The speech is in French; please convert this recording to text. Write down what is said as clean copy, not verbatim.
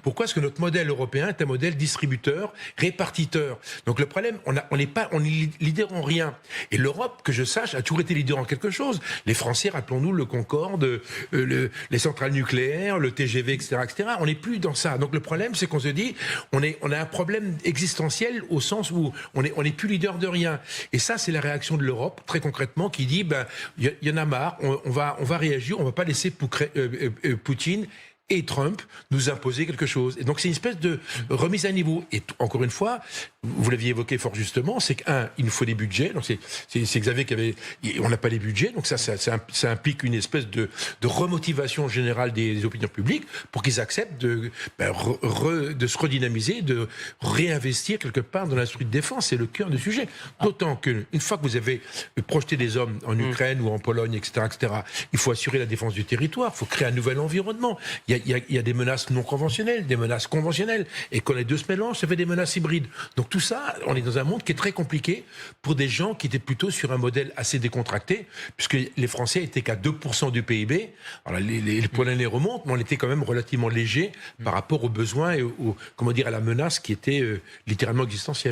Pourquoi est-ce que notre modèle européen est un modèle distributeur, répartiteur? Donc le problème, on est leader en rien. Et l'Europe, que je sache, a toujours été leader en quelque chose. Les Français, rappelons-nous, le Concorde, les centrales nucléaires, le TGV, etc., etc. On n'est plus dans ça. Donc le problème, c'est qu'on se dit, on a un problème existentiel au sens où on est plus leader de rien. Et ça, c'est la réaction de l'Europe, très concrètement, qui dit, ben, y en a marre, on va réagir, on va pas laisser Poutine et Trump nous imposer quelque chose. Et donc c'est une espèce de remise à niveau. Et encore une fois, vous l'aviez évoqué fort justement, c'est il nous faut des budgets. Donc c'est Xavier qui avait... On n'a pas les budgets, donc ça implique une espèce de remotivation générale des opinions publiques pour qu'ils acceptent de se redynamiser, de réinvestir quelque part dans l'industrie de défense. C'est le cœur du sujet. D'autant qu'une fois que vous avez projeté des hommes en Ukraine ou en Pologne, etc., etc., il faut assurer la défense du territoire, il faut créer un nouvel environnement. Il y a des menaces non conventionnelles, des menaces conventionnelles. Et quand les deux se mélangent, ça fait des menaces hybrides. Donc tout ça, on est dans un monde qui est très compliqué pour des gens qui étaient plutôt sur un modèle assez décontracté, puisque les Français étaient qu'à 2% du PIB. Alors les Polonais remontent, mais on était quand même relativement léger par rapport aux besoins et à la menace qui était littéralement existentielle.